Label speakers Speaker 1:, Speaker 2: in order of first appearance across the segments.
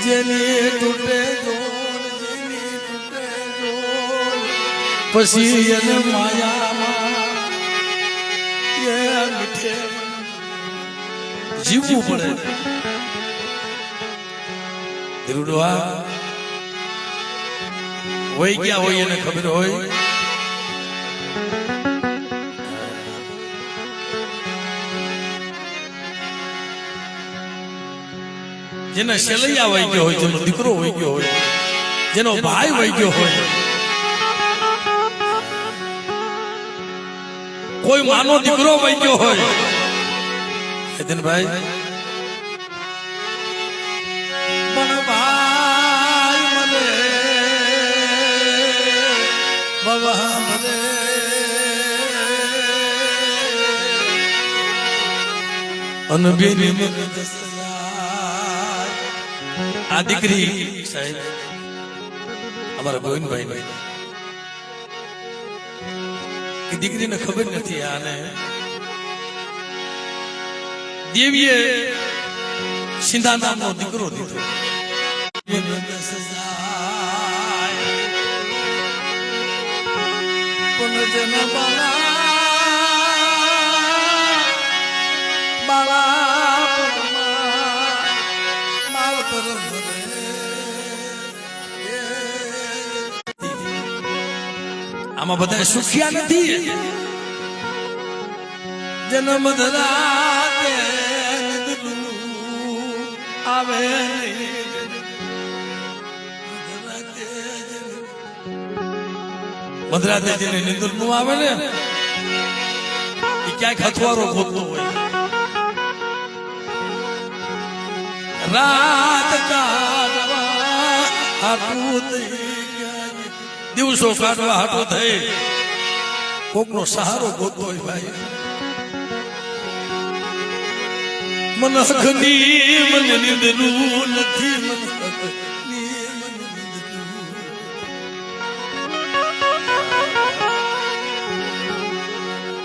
Speaker 1: જેની તૂટે જોડ જેની તૂટે જોડ પછી એને માયામાં એ મીઠે જીવવું પડે. ધીરુડવા હોય ગયા હોય એને ખબર હોય જેના શેલૈયા વહી ગયો હોય, જેનો દીકરો વહી ગયો હોય, જેનો ભાઈ વહી ગયો હોય, કોઈ માનો દીકરો વહી ગયો હોય, ભાઈ મને ભાઈ મને બાબા મને અનબેની આ દીકરી સાહેબ અમારા ગોવિંદભાઈ ની દીકરીને ખબર નથી આને દેવીએ સિંધા નામનો દીકરો દીધો. આમાં બધા સુખિયા નથી. જન્મ ધરાતે આવે મધરાતે જેને નિંદર નું આવે ને એ ક્યાંક હથવારો ગોતતો હોય. રાત કાઢવા હાટું દિવસો કાઢવા હાટો થઈ કોકનો સહારો ગોતતો હોય. ભાઈ મન હકની મને નિંદરું નથી,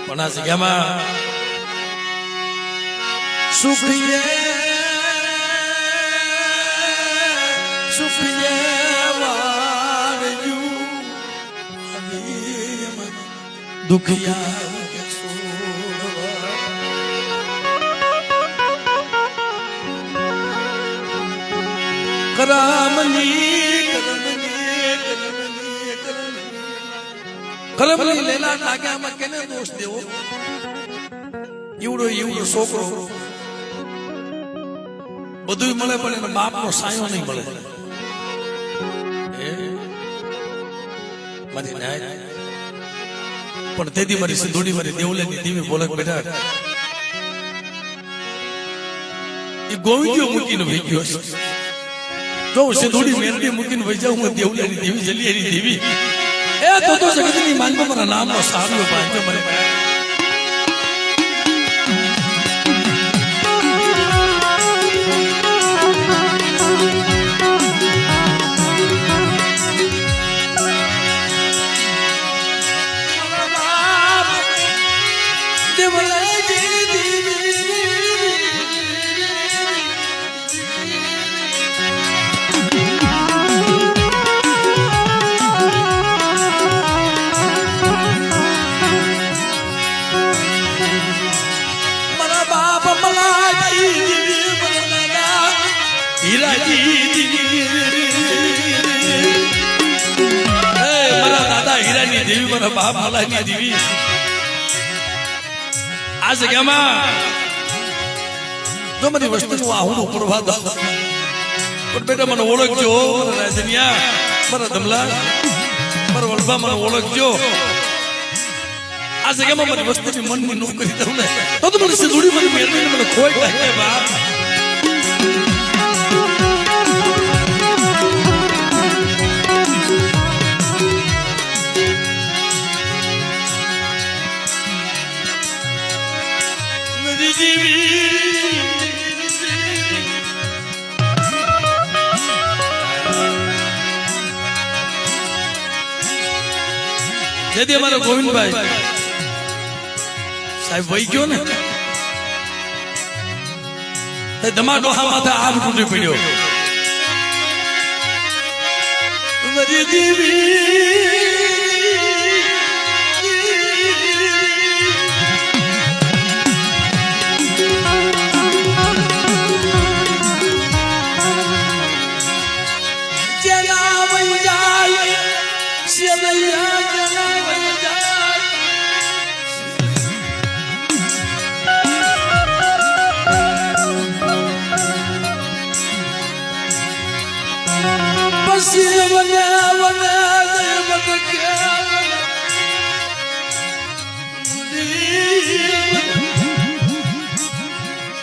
Speaker 1: પણ આ જગ્યામાં સુખીએ સુખીએ દુખિયા કરમની લેલા લાગ્યામાં કેને દોષ દેવો? એવડો છોકરો બધું મળે પણ એના બાપનો સાયો નહીં મળે. મારી નાય પણ તેથી મારી સિંધુડી મારી દેવલેની દેવી બોલક બેઠા એ ગોવિંદીઓ મૂકીને વહી ગયો છે. જો સિંધુડી મેરડી મૂકીને વહી જાઉં હું દેવલેની દેવી જલિયાની દેવી એ તો જગતની માનમાં મારા નામનો સાવ્યો પાડજો મને. મારા દાદા હીરાની દેવી, મારા બાપ મલાની દેવી આ જગ્યામાં જો મારી વસ્તુનું આવું પ્રભાત પણ બેટા મને ઓળખજો. મારા રાજનિયા, મારા ધમલા, મારા વલભા મને ઓળખજો. આ જગ્યામાં મારી વસ્તુની મનની નોકરી દઉં ને તો મને સિંધુડી મને મેળવીને મને ખોઈ નાખે બાપ. જેથી અમારો ગોવિંદભાઈ સાહેબ વહી ગયો ને ધમા ડોહા માથે આગ તૂટી પડ્યો. મારી દેવી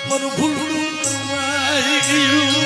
Speaker 1: મારું ભૂલું કરવાઈ ગયું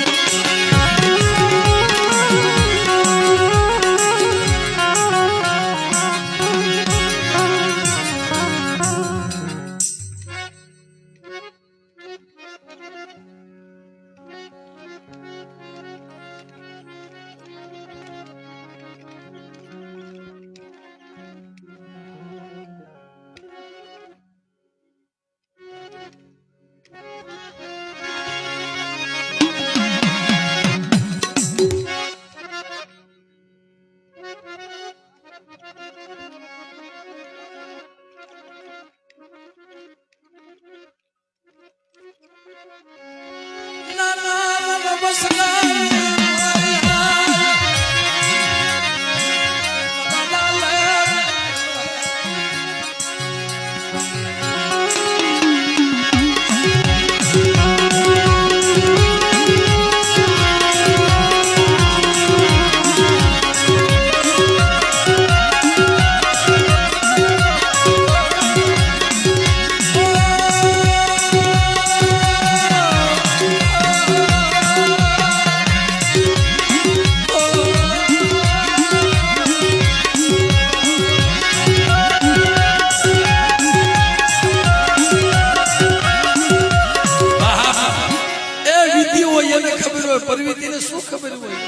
Speaker 1: પરવીતીને શું ખબર હોય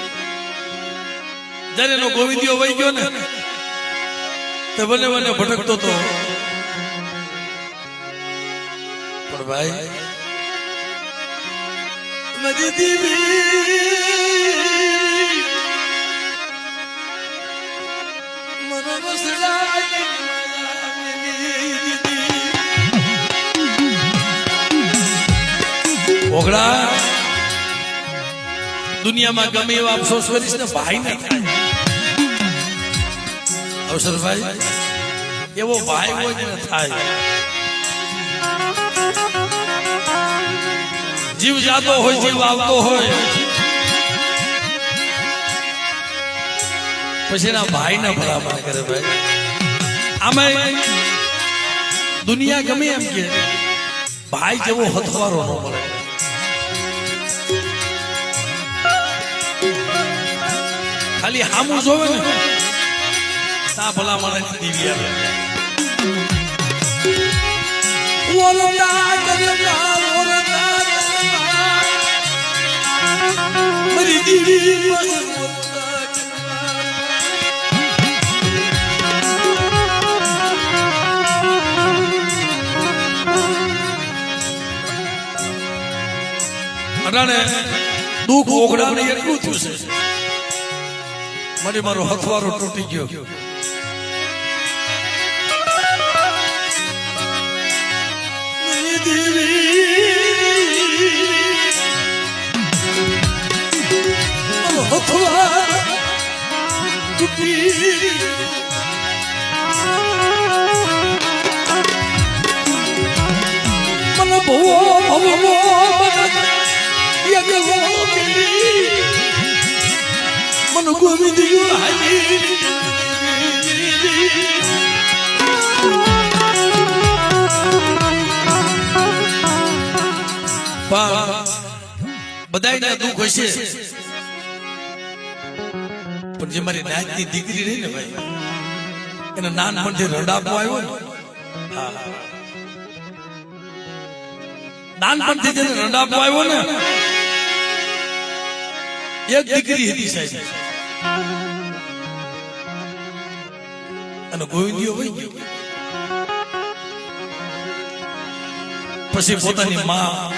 Speaker 1: જ્યારે એનો ગોવિંદિયો વહી ગયો ને તે બને બને ભટકતો તો પણ ભાઈ મારી દેવી મને વસડાઈ ઓગળા દુનિયામાં ગમે એવા અફસોસ કરીશ ને ભાઈ ને અવસરભાઈ એવો ભાઈ હોય ને થાય જીવ જાતો હોય જીવ આવતો હોય પછી એના ભાઈ ના ભલામણ કરે ભાઈ આમાં દુનિયા ગમે એમ કે ભાઈ જેવો હથવારો ન મળે ખાલી હામું જોવે ને તા ભલા માણસ દીવી આવે મારી દીવી અટાણે દુઃખ ઓગળાને એટલું થયું છે મારો હથવારો તૂટી ગયો મને બહુ મને ગોવિંદિયો બધાયના દુઃખ હશે પણ જે મારી નાતની દીકરી રહી ને ભાઈ એને નાનપણથી રડાપો આવ્યો ને નાનપણથી જેને રડાપો આવ્યો ને એક દીકરી હતી સાહેબ અને ગોવિંદિયો વહી ગયો પછી પોતાની માં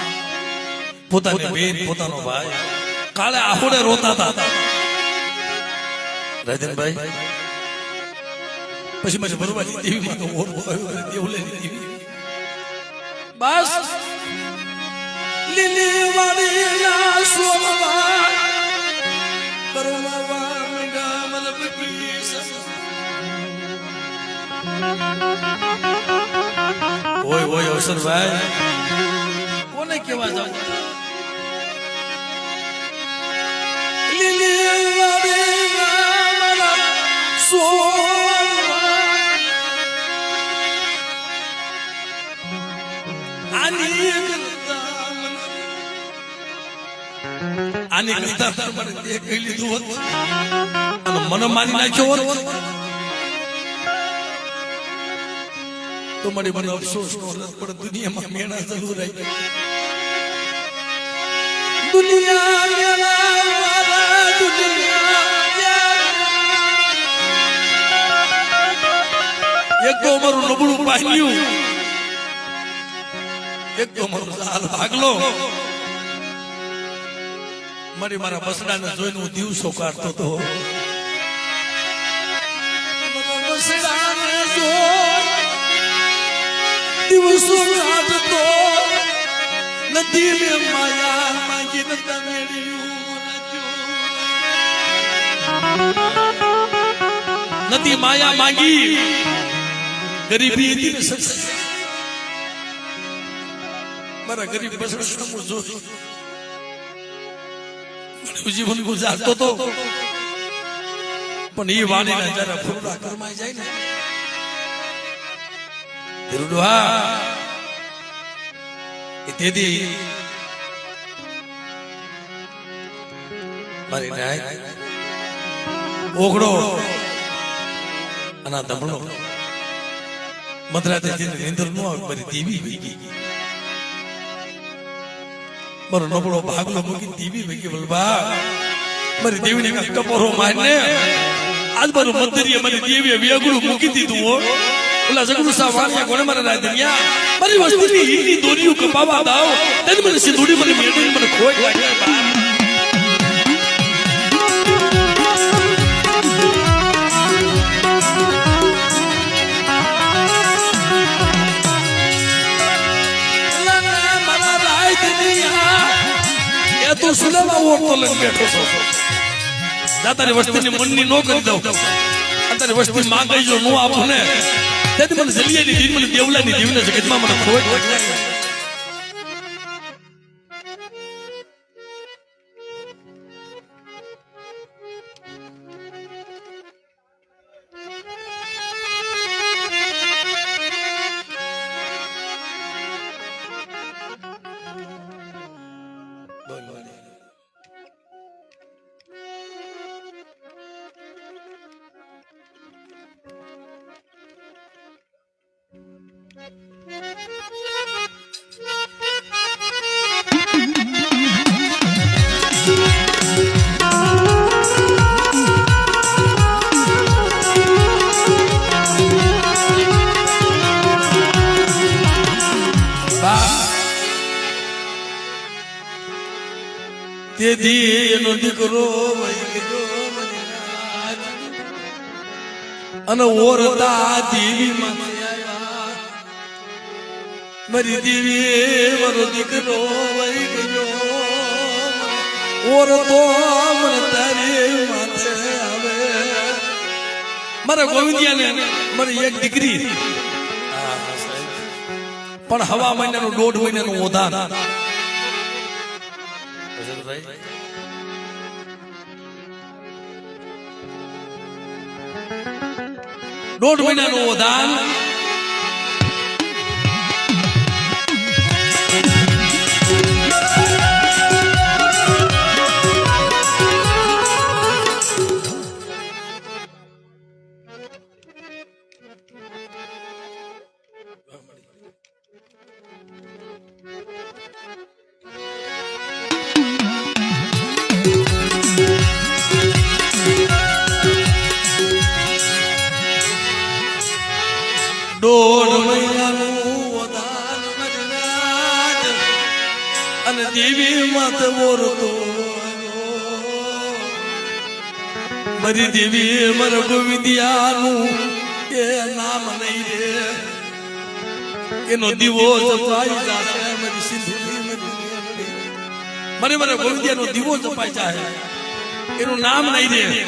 Speaker 1: પોતાની બેન પોતાનો ભાઈ કાળે આખોડે રોતા હતા રાજનભાઈ પછી મને ભરવાની દેવીમાં તો ઓર દેવ લઈ દેવી બસ લીલી વાળી ના સોમવા પરમવા મેડા મન બકી ઓય ઓય અવસરભાઈ કોને કેવા જાવ લીલી વાળી ના સોમવા આની કરતા મને તે કહી લીધું હોત અને મને મારી નાખ્યો હોત તો મને અફસોસ નો હોત પણ દુનિયામાં મેણા જરૂર આવી દુનિયા મેણા એક તો અમારું નબળું પાડ્યું એક તો અમારો હાલ ભાગલો મારી મારા બસડાને જોઈને હું દિવસો કાઢતો હતો દિવસો કાઢતો નથી મે માયા માંગી નતા મેળ્યું નથી માયા માંગી ગરીબી હતી ને મારા ગરીબ બસડા હું જોઈ જીવન ગુજારતો તો પણ એ વાણીના જરા ફૂલડા કરમાઈ જાય ને ધીરુડવા એ તેદી મારી નાય ઓગળો અને દમણો મધરાતે જેને નીંદર ન આવે મારી દેવી વહી ગઈ મારો નબળો ભાગલો મૂકી દેવી વહી ગઈ વલભા મારી દેવીને કપોરો મારને આજ મારું મંદિર મારી દેવીએ વેગળું મૂકી દીધું હો ઓલા જગડું સા વાણિયા કોને મારા રાજનિયા મારી વસ્તીની હીની દોરીઓ કપાવા દાવ તેને મને સિંધુડી મને મેળી મને ખોઈ લાગ્યા તો સુલેવા ઓરતો લઈને બેઠો છો તારી વસ્તીની મનની નો કરી દઉં તારી વસ્તી માંગે જો નો આપું ને તેથી મને જલિયાની દીન મને દેવલાની દીવને જગતમાં મને ખોટ તેથી એનો દીકરો અને ઓરતા દેવી મારી દેવી મારો દીકરો વહી ગયો ઓરતો મને તારી માથે આવે મારા ગોવિંદિયાને મારી એક દીકરી પણ હવા મહિનાનું 1.5 મહિનાનું ઓધાન દોઢ મહિનાનું ઓધાન દેવી માત બોરતો મારી દેવી મારા ગોવિંદિયાનું એ નામ નહીં રે એનો દીવો જપાઈ જાશે મારી સિંધુની મારે મારા ગોવિંદિયાનો દીવો જપાઈ જાય એનું નામ નહીં રે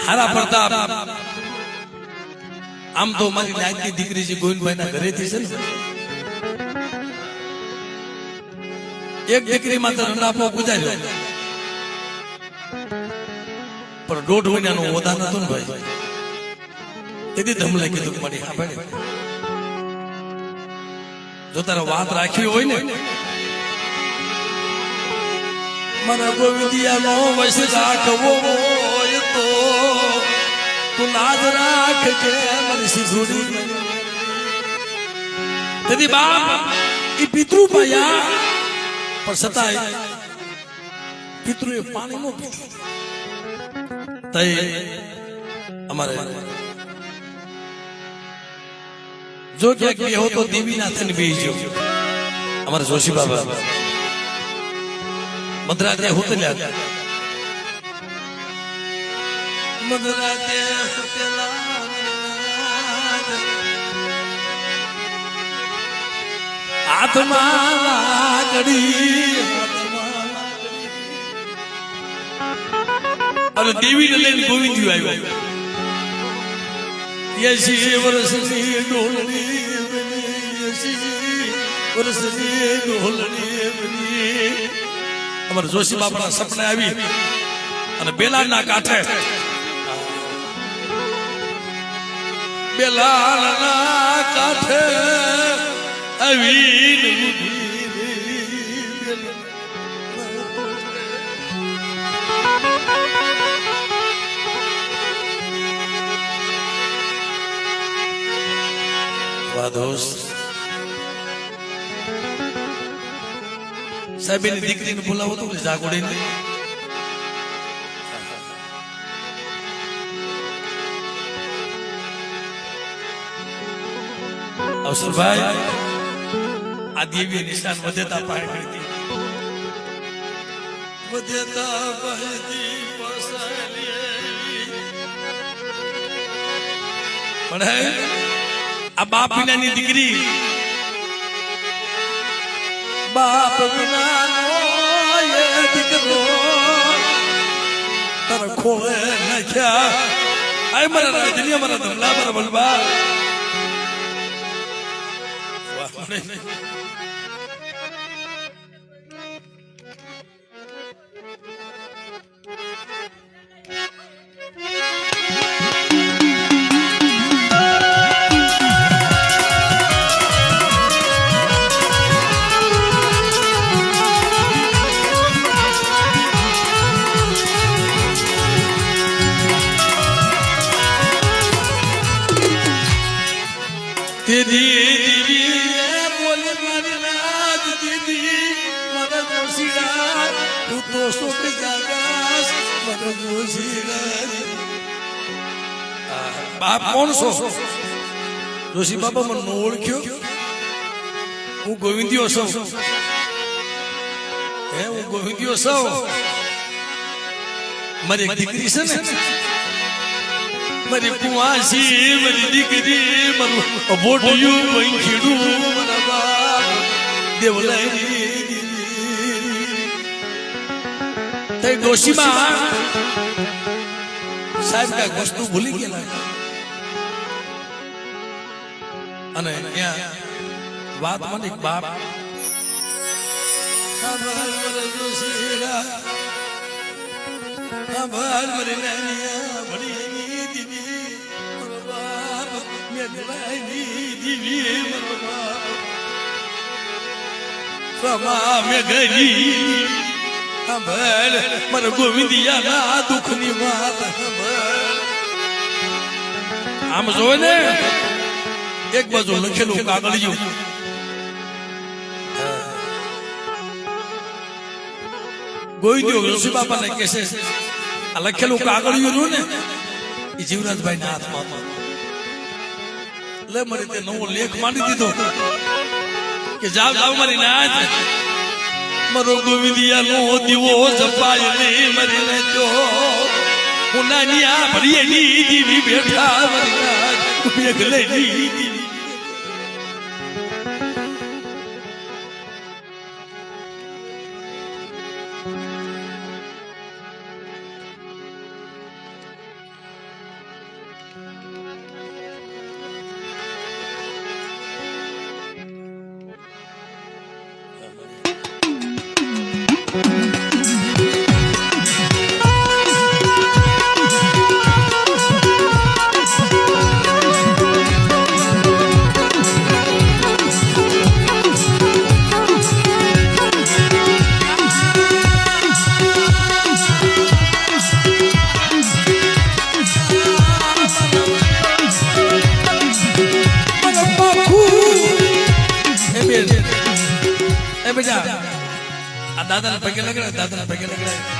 Speaker 1: હારા પ્રતાપ આમ તો મારી નાયકની દીકરી છે ગોવિંદભાઈ ના ઘરેથી છે ને એક દીકરી માં તો રંડાપો ગુજાર્યો પણ 1.5 મહિનાનો ઓદા નતો ને ભાઈ તેથી ધમલે કીધું કે મારી હા ભાઈ જો તારે વાત રાખવી હોય ને મારા ગોવિંદિયાનો વશ રાખવો હોય તો તું લાજ રાખજે મારી સિંધુડી તેથી બાપ એ પિતૃ પાયા પણ છતાંય પિતૃએ પાણી નો પીધું તઈ અમારે જો ક્યાંક બે હો તો દેવી ના થઈને બેસજો અમારા જોશી બાબા મધરાતે હોતલ્યા મધરાતે હાથમાં લાકડી અને દેવીને લઈને ગોવિંદિયો આવ્યો 80 વર્ષની ડોલણી બની 80 વર્ષની ડોલણી બની અમારા જોશી બાપાના સપને આવી અને બેલાના કાંઠે બેલાના કાંઠે આવી દોસ્ત સાહેબની દીકરીને બોલાવો તો જાગોડીને અવસરભાઈ આ દેવી નિશાન વધેતા પાય કરતી વધેતા પાયથી પસાલી પણ આ બાપ વિનાની દીકરી બાપ વિનાનો એ દીકરો તારા ખોળે નાખ્યા આય મારા રાજની મારા ધમલા મારા બલબા બાપ કોણ છો જોશી બાબા મને ઓળખ્યો હું ગોવિંદિયો છું હું ગોવિંદિયો છું મારી એક દીકરી છે ને, મારી કુવાસી, મારી દીકરી, મારું અભોટિયું પંખીડું, મારા બાપ દેવલાઈ તે ડોશીમાં સાહેબ કઈ વસ્તુ ભૂલી ગયેલા અને ત્યાં વાત મને બાપ મારા ગોવિંદિયા દુઃખ ની વાત આમ જોવે ને એક બાજુ લખેલું કાગળિયું ગોવિંદિયો ઋષિ બાપાને કહેશે આ લખેલું કાગળિયું રહ્યું ને એ જીવરાજભાઈ ના હાથમાં લે મારી તે નવો લેખ માંડી દીધો કે જાવ જાવ મારી નાથ મારો ગોવિંદિયા નો દીવો જપાય નહીં મરી લેજો હું નાની આ ભરીએની દીવી બેઠા મરી નાથ ભેગલેની દીવી દાદા ને પગે લગડાય, દાદા ને પગે લગડાય.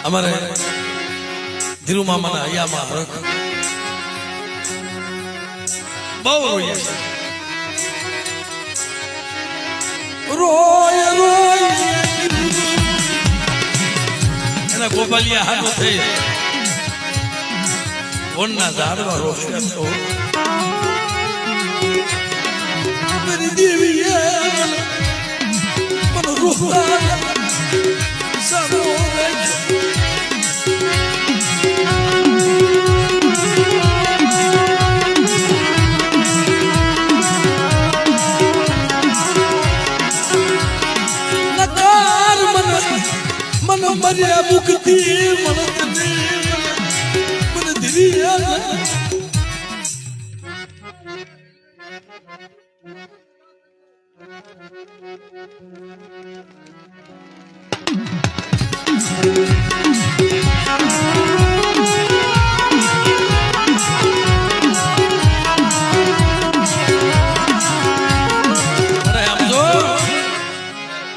Speaker 1: અમારે ધીરુ મામાના હૈયામાં હરખ બહુ રોય રોય રોય એના ગોપાલિયા હાથો થઈ વનના ઝાડવા રોક્યા તો મારી દેવીએ મને રોકતા સામો મર્યા મુક્તિ મને દિવ્યા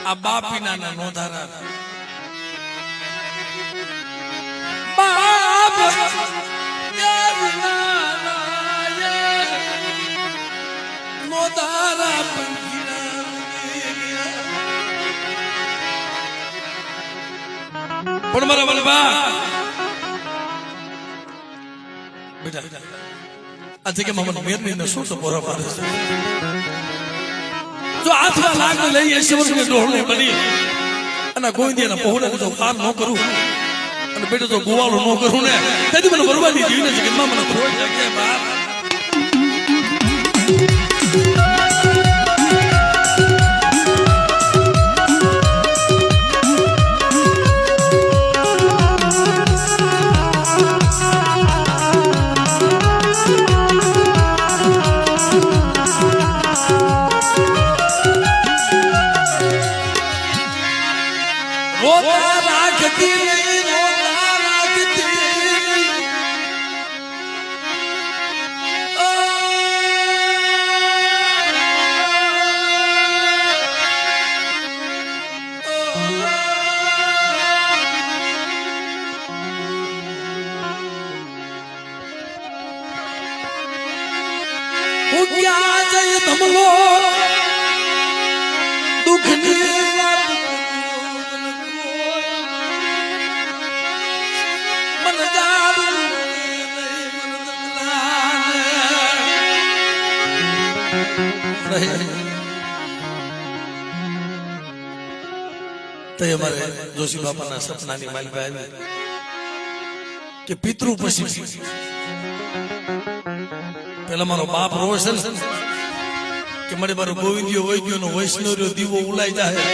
Speaker 1: આ બાપીના ના નોંધારા પણ મારા વલ્લભા બેટા આ જગ્યામાં મને મેરની ને શું તો પોરા પાડે છે જો હાથમાં લાગ લઈ ઈશ્વરની ડોહળી બની અને ગોવિંદિયાના પહોળા જો પાર ન કરું અને બેટો તો ગોવાળો ન કરું ને તેથી મને બરબાદી જીવીને છે કે મને ખોટ જગ્યાએ બહાર અમારે જોશી બાપાના સપનાની માલિકા આવી કે પિતૃ પછી પેલા મારો બાપ રોશન કે મારે મારો ગોવિંદિયો વૈદ્યો નો વૈષ્ણવ્યો દીવો ઉલાઈ જાય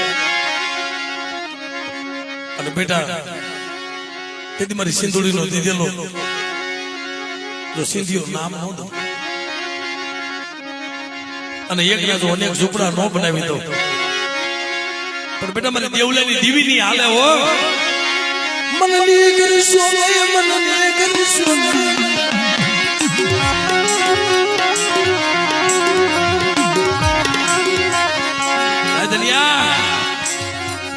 Speaker 1: અને બેટા તેથી મારી સિંધુડી નો દીધેલો જો સિંધિયો નામ ન દો અને એક ના જો અનેક ઝૂંપડા ન બનાવી દો પણ બેટા મને દેવલાની દીવી ની હાલે હો મનની કરશો મનની કરશો રાજનિયા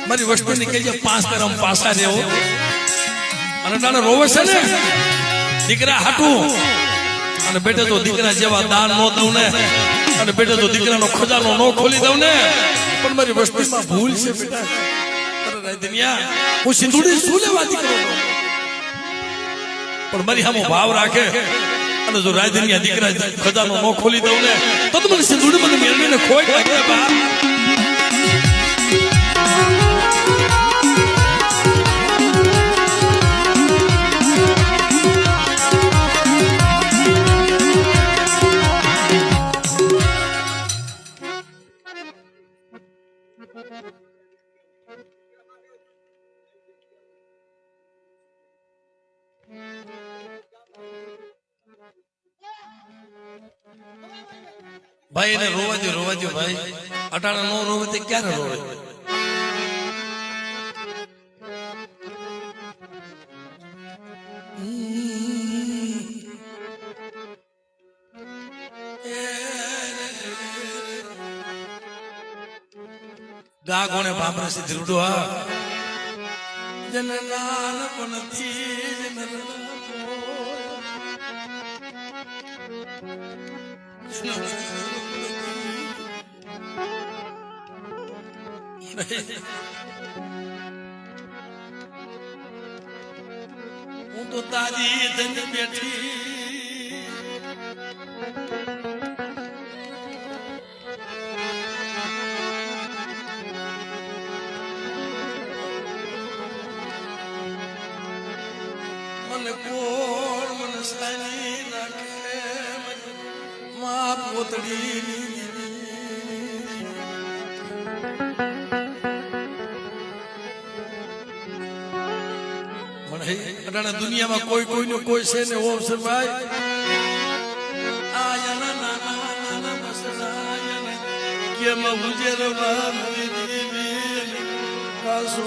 Speaker 1: મારી વસ્તુની કહેજે 5 કરમ પાસા રેવો અને તાણે રોવે છે ને દીકરા હાટું અને બેટા તો દીકરા જેવા દાન ન દઉં ને અને બેટા તો દીકરાનો ખજાનો ન ખોલી દઉં ને પણ મારી વસ્તુમાં ભૂલ છે બેટા રાજનિયા હું સિંધુડી શું લેવા દીકરો પણ મારી સામે ભાવ રાખે અને જો રાજનિયા દીકરા ખજાનો ન ખોલી દઉં ને તો મને સિંધુડી મને મેળવીને ખોઈ નાખે બાપ ભાઈ એને રોવા દો ભાઈ અટાણા નો રોવે તે ક્યારે રોવે ગા કોણે બાપરે સીધી રૂડો હા જન નાનપણથી હું તો તારી ધન બેઠી મને કોણ મને સાની રાખે મા પોતડી દુનિયામાં કોઈ કોઈનું કોઈ છે ને ઓમ સરભાઈ આયના નાના નાના મસરાયને કેમ ઉજેરવા મારી દેવી કાસો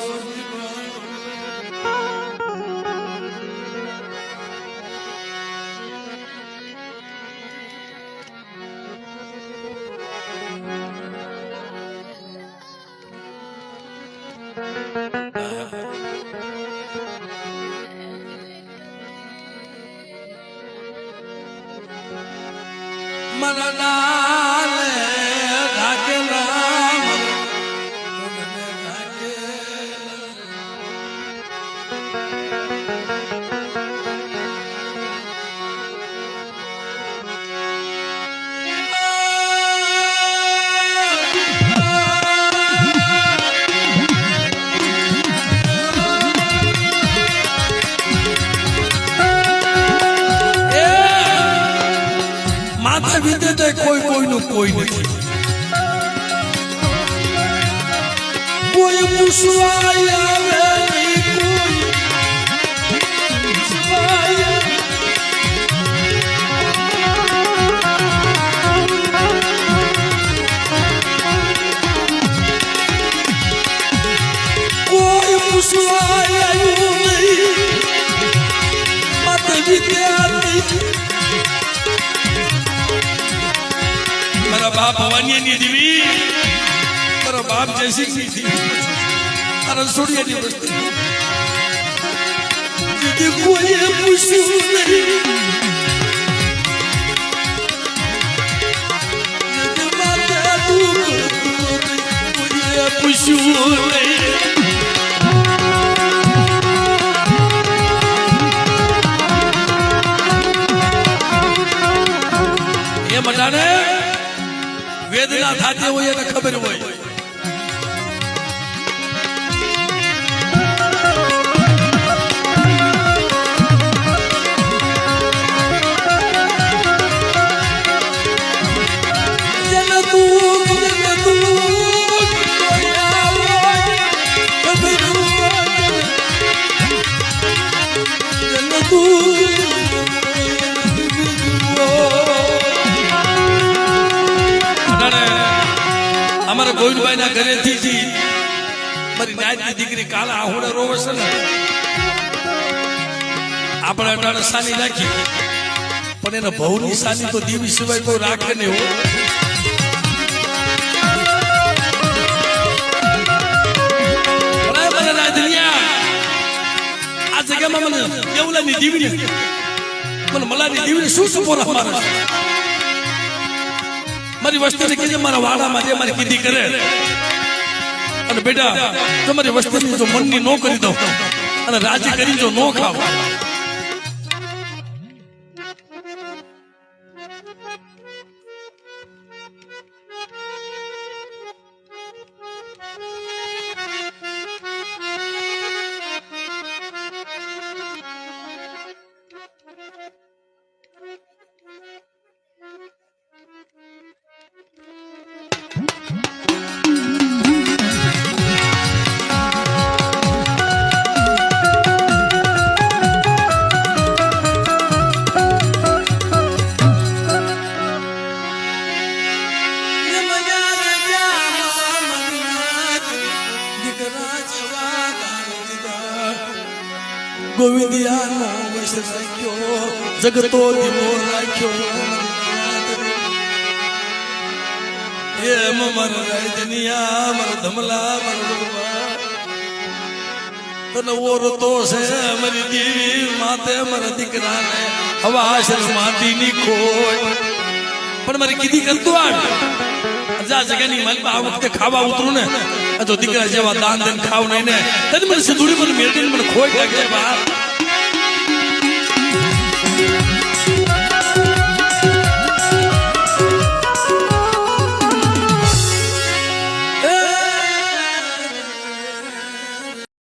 Speaker 1: માતા વિદે તો કોઈ કોઈનું કોઈ નથી કોઈ પૂછવા આવે મારા બાપ ભવાનીની દેવી મારા બાપ જયસિંહની દેવી મારા સોડિયાની વસ્તી કોઈએ પૂછ્યું નહીં માતા કોઈએ પૂછ્યું નહીં બધાને વેદના થતી હોય એને ખબર હોય અમારા ગોવિંદભાઈ ના ઘરેથી મારી નાયની દીકરી કાલા આહોડે રોવે છે ને આપણે અટાણે સાની રાખી પણ એના ભવની સાની તો દેવી સિવાય કોઈ રાખે નહીં હો આ જગ્યામાં મને દેવલાની દીવી મને મલાની દીવી શું સપોરા મારે મારી વસ્તીને કીધે મારા વાડામાં જે મારી કીધી કરે અને બેટા તમારી વસ્તીની જો મનની નો કરી દઉં અને રાજી કરી જો નો ખાવ ગોવિંદિયાનો વૈશ રાખ્યો જગતો દીવો રાખ્યો એમ મારા રાજનિયા મારા ધમલા મારા તને ઓરતો છે મારી દેવી માતે મારા દીકરાને હવા આશર માટીની ખોટ પણ મારી કીધી કરતો જા જગ્યાની માલમાં આ વખતે ખાવા ઉતરું ને તો દીકરા જેવા દાન દઈને ખાવ નહીં ને તને મને સિંધુડી પર મેળવીને મને ખોટ લાગે બાપ